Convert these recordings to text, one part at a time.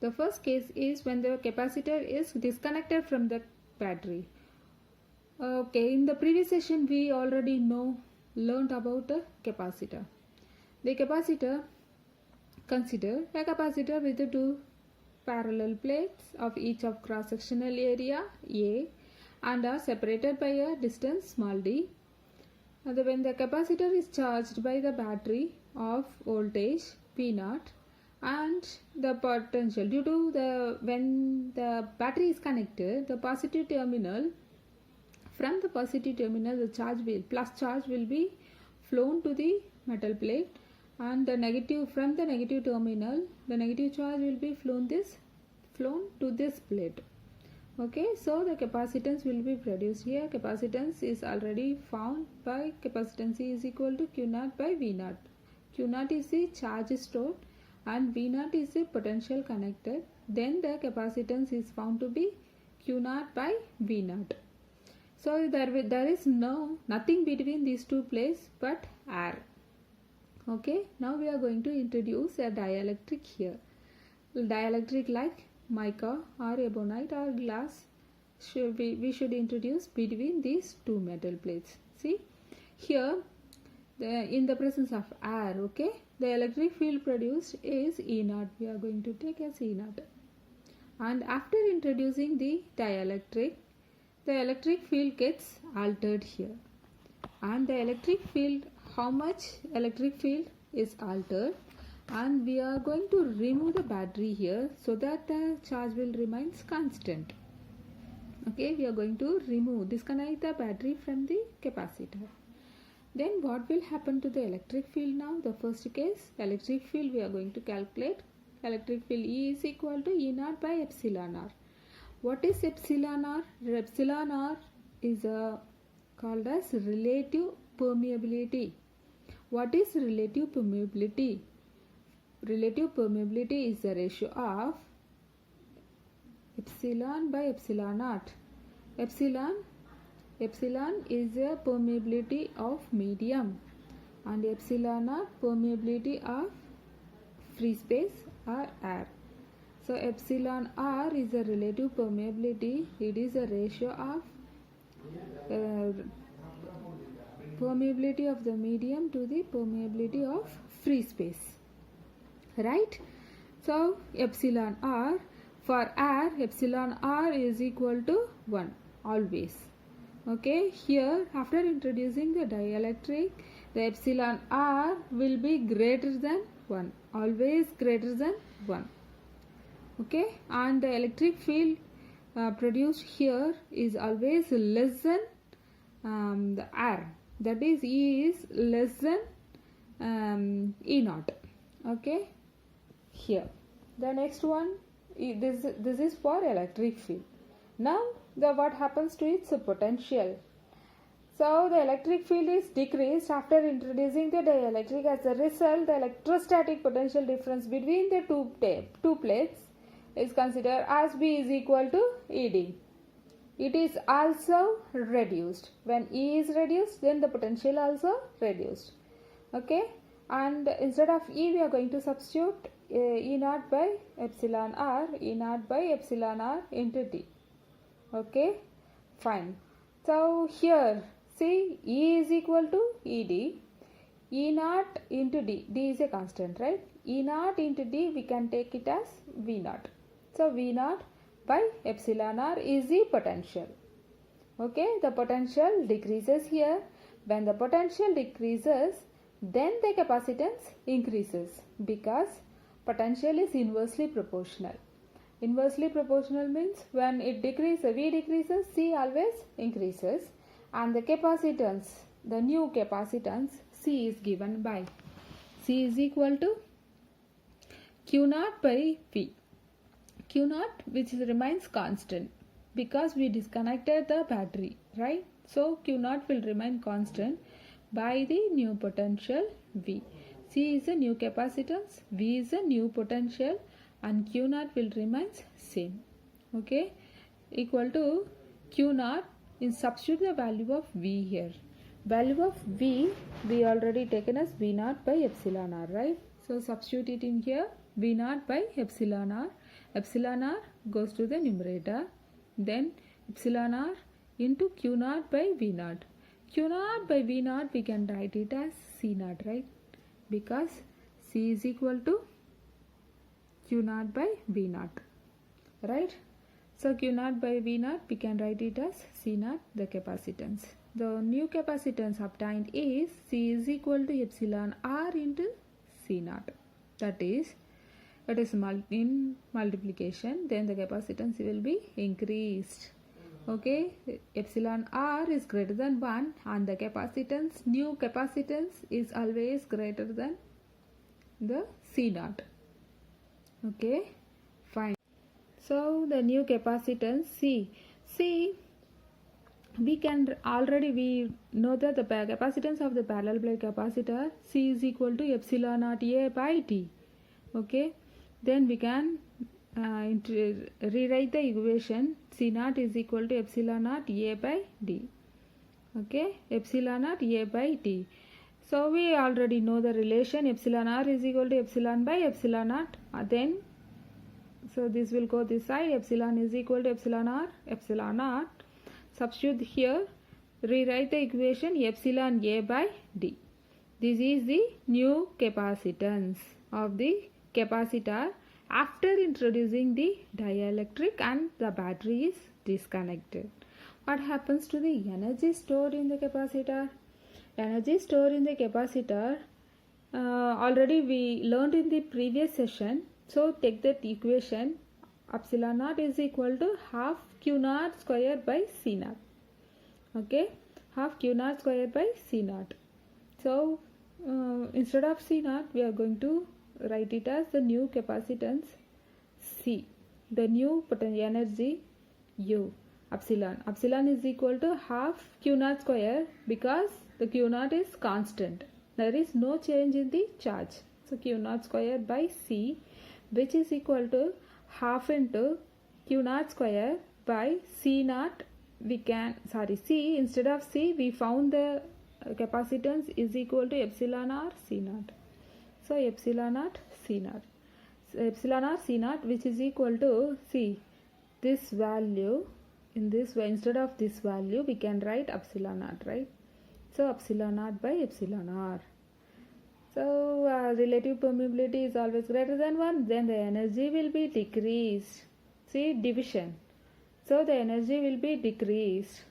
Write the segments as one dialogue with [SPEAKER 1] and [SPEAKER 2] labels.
[SPEAKER 1] The first case is when the capacitor is disconnected from the battery. Okay, in the previous session we already learned about the capacitor. The capacitor, consider a capacitor with the two parallel plates of each of cross-sectional area A and are separated by a distance small d. When the capacitor is charged by the battery of voltage V0 and the potential due to when the battery is connected, the positive terminal, from the positive terminal the plus charge will be flown to the metal plate, and from the negative terminal the negative charge will be flown to this plate. Okay, so the capacitance will be produced here. Capacitance is already found by capacitance is equal to Q0 by V0. Q0 is the charge stored and V0 is the potential connected. Then the capacitance is found to be Q0 by V0. So there is nothing between these two plates but air. Okay, now we are going to introduce a dielectric here. Dielectric like mica or ebonite or glass we should introduce between these two metal plates. See here, in the presence of air, okay, the electric field produced is E0. We are going to take as E0. And after introducing the dielectric, the electric field gets altered here. And the electric field, how much electric field is altered, and we are going to remove the battery here so that the charge will remain constant. Okay, we are going to disconnect the battery from the capacitor. Then what will happen to the electric field now? The first case, electric field we are going to calculate. Electric field E is equal to E0 by epsilon R. What is epsilon R? Epsilon R is called as relative permeability. What is relative permeability? Relative permeability is the ratio of epsilon by epsilon naught. Epsilon is the permeability of medium and epsilon naught permeability of free space or air. So epsilon R is the relative permeability. It is a ratio of permeability of the medium to the permeability of free space. Right? So epsilon R, for air epsilon R is equal to 1 always. Okay, here after introducing the dielectric, the epsilon R will be greater than 1, always greater than 1. Okay, and the electric field produced here is always less than the R, that is E is less than E0. Okay, here the next one, this is for electric field. Now what happens to its potential? So the electric field is decreased after introducing the dielectric. As a result, the electrostatic potential difference between the two plates is considered as B is equal to ED. It is also reduced. When E is reduced, then the potential also reduced. Okay, and instead of E we are going to substitute E0 by epsilon R, E0 by epsilon R into D. Okay, fine. So here see, E is equal to ED, E0 into D. D is a constant, right? E0 into D we can take it as V0. So V0 by epsilon R is the potential. Okay, the potential decreases here. When the potential decreases, then the capacitance increases because potential is inversely proportional. Inversely proportional means when it decreases, V decreases, C always increases, and the capacitance, the new capacitance C is given by C is equal to Q0 by V. Q0 which remains constant because we disconnected the battery, right? So Q0 will remain constant by the new potential V. C is a new capacitance, V is a new potential, and Q0 will remain same. Okay, equal to Q0. In substitute the value of V here. Value of V we already taken as V0 by epsilon R, right? So substitute it in here. V naught by epsilon r. Epsilon r goes to the numerator. Then epsilon r into Q naught by V naught. Q naught by V naught we can write it as C naught, right? Because C is equal to Q naught by V naught, right? So Q naught by V naught we can write it as C naught, the capacitance. The new capacitance obtained is C is equal to epsilon r into C naught. That is, it is in multiplication, then the capacitance will be increased. Okay, epsilon r is greater than 1 and the capacitance, new capacitance is always greater than the C naught. Okay, fine. So the new capacitance C, we know that the capacitance of the parallel plate capacitor C is equal to epsilon naught A by D. Okay, then we can rewrite the equation C naught is equal to epsilon naught A by D. Okay, epsilon naught A by D. So we already know the relation epsilon r is equal to epsilon by epsilon naught. Then so this will go this side, epsilon is equal to epsilon r, epsilon naught. Substitute here, rewrite the equation epsilon A by D. This is the new capacitance of the capacitor after introducing the dielectric and the battery is disconnected. What happens to the energy stored in the capacitor? Energy stored in the capacitor already we learned in the previous session. So take that equation, epsilon naught is equal to half Q naught square by C naught. Okay, half Q naught square by C naught. So instead of C naught we are going to write it as the new capacitance C, the new potential energy U, epsilon. Epsilon is equal to half Q naught square because the Q naught is constant. There is no change in the charge. So Q naught square by C, which is equal to half into Q naught square by C naught. C, instead of C we found the capacitance is equal to epsilon r C naught. So epsilon r C naught. So epsilon r C naught, which is equal to, see, this value in this way, instead of this value we can write epsilon naught, right? So epsilon naught by epsilon r. So relative permeability is always greater than 1, then the energy will be decreased. See, division. So the energy will be decreased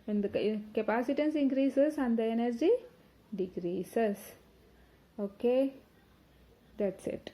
[SPEAKER 1] when the capacitance increases and the energy decreases. Okay, that's it.